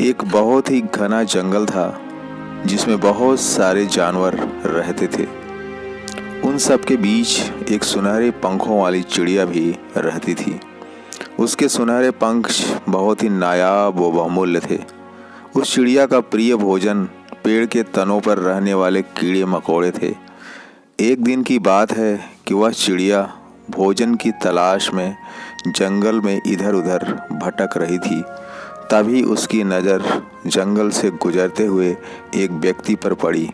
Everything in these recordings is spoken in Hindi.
एक बहुत ही घना जंगल था जिसमें बहुत सारे जानवर रहते थे। उन सब के बीच एक सुनहरे पंखों वाली चिड़िया भी रहती थी। उसके सुनहरे पंख बहुत ही नायाब व बहुमूल्य थे। उस चिड़िया का प्रिय भोजन पेड़ के तनों पर रहने वाले कीड़े मकोड़े थे। एक दिन की बात है कि वह चिड़िया भोजन की तलाश में जंगल में इधर उधर भटक रही थी। तभी उसकी नज़र जंगल से गुजरते हुए एक व्यक्ति पर पड़ी।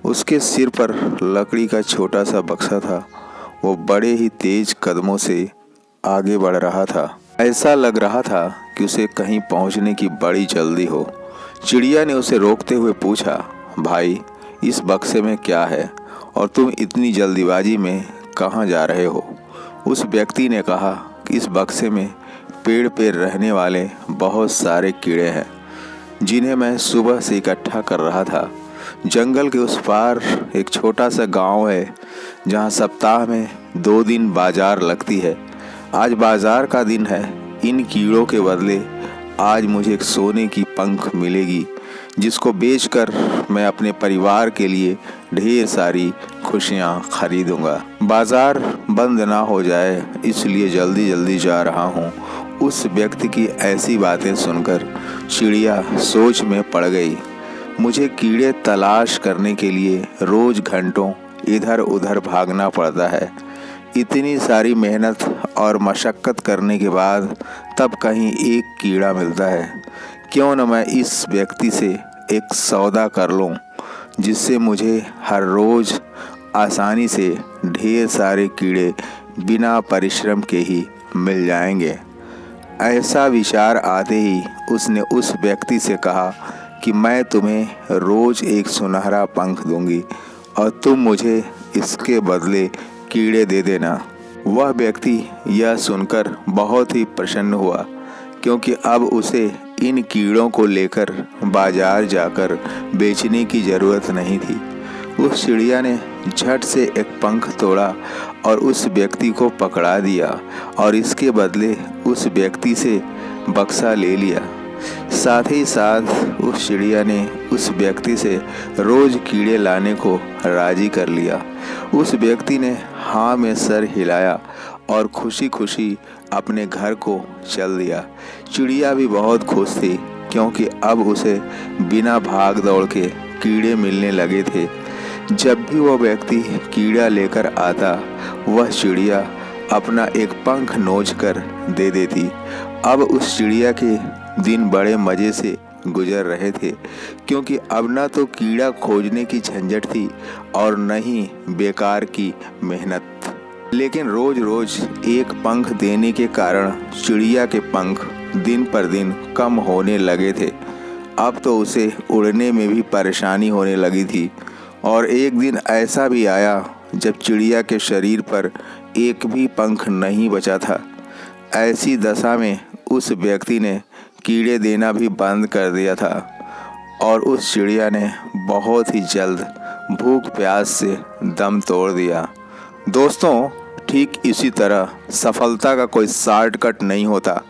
उसके सिर पर लकड़ी का छोटा सा बक्सा था। वो बड़े ही तेज कदमों से आगे बढ़ रहा था। ऐसा लग रहा था कि उसे कहीं पहुंचने की बड़ी जल्दी हो। चिड़िया ने उसे रोकते हुए पूछा, भाई, इस बक्से में क्या है और तुम इतनी जल्दीबाजी में कहाँ जा रहे हो? उस व्यक्ति ने कहा कि इस बक्से में पेड़ पे रहने वाले बहुत सारे कीड़े हैं जिन्हें मैं सुबह से इकट्ठा कर रहा था। जंगल के उस पार एक छोटा सा गांव है जहां सप्ताह में 2 दिन बाजार लगती है। आज बाजार का दिन है। इन कीड़ों के बदले आज मुझे एक सोने की पंख मिलेगी जिसको बेचकर मैं अपने परिवार के लिए ढेर सारी खुशियां खरीदूंगा। बाजार बंद ना हो जाए इसलिए जल्दी जल्दी जा रहा हूँ। उस व्यक्ति की ऐसी बातें सुनकर चिड़िया सोच में पड़ गई। मुझे कीड़े तलाश करने के लिए रोज घंटों इधर उधर भागना पड़ता है। इतनी सारी मेहनत और मशक्क़त करने के बाद तब कहीं एक कीड़ा मिलता है। क्यों न मैं इस व्यक्ति से एक सौदा कर लूं जिससे मुझे हर रोज़ आसानी से ढेर सारे कीड़े बिना परिश्रम के ही मिल जाएंगे। ऐसा विचार आते ही उसने उस व्यक्ति से कहा कि मैं तुम्हें रोज़ एक सुनहरा पंख दूंगी और तुम मुझे इसके बदले कीड़े दे देना। वह व्यक्ति यह सुनकर बहुत ही प्रसन्न हुआ क्योंकि अब उसे इन कीड़ों को लेकर बाजार जाकर बेचने की ज़रूरत नहीं थी। उस चिड़िया ने झट से एक पंख तोड़ा और उस व्यक्ति को पकड़ा दिया और इसके बदले उस व्यक्ति से बक्सा ले लिया। साथ ही साथ उस चिड़िया ने उस व्यक्ति से रोज़ कीड़े लाने को राज़ी कर लिया। उस व्यक्ति ने हाँ में सर हिलाया और खुशी खुशी अपने घर को चल दिया। चिड़िया भी बहुत खुश थी क्योंकि अब उसे बिना भाग दौड़ के कीड़े मिलने लगे थे। जब भी वह व्यक्ति कीड़ा लेकर आता वह चिड़िया अपना एक पंख नोच कर दे देती। अब उस चिड़िया के दिन बड़े मज़े से गुजर रहे थे क्योंकि अब ना तो कीड़ा खोजने की झंझट थी और न ही बेकार की मेहनत। लेकिन रोज रोज एक पंख देने के कारण चिड़िया के पंख दिन पर दिन कम होने लगे थे। अब तो उसे उड़ने में भी परेशानी होने लगी थी और एक दिन ऐसा भी आया जब चिड़िया के शरीर पर एक भी पंख नहीं बचा था। ऐसी दशा में उस व्यक्ति ने कीड़े देना भी बंद कर दिया था और उस चिड़िया ने बहुत ही जल्द भूख प्यास से दम तोड़ दिया। दोस्तों, ठीक इसी तरह सफलता का कोई शॉर्टकट नहीं होता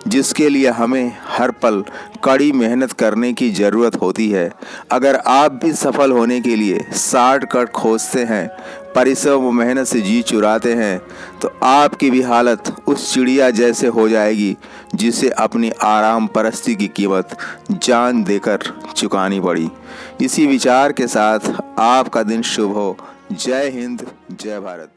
जिसके लिए हमें हर पल कड़ी मेहनत करने की ज़रूरत होती है। अगर आप भी सफल होने के लिए शॉर्टकट खोजते हैं, परिश्रम व मेहनत से जी चुराते हैं, तो आपकी भी हालत उस चिड़िया जैसे हो जाएगी जिसे अपनी आराम परस्ती की कीमत जान देकर चुकानी पड़ी। इसी विचार के साथ आपका दिन शुभ हो। जय हिंद, जय भारत।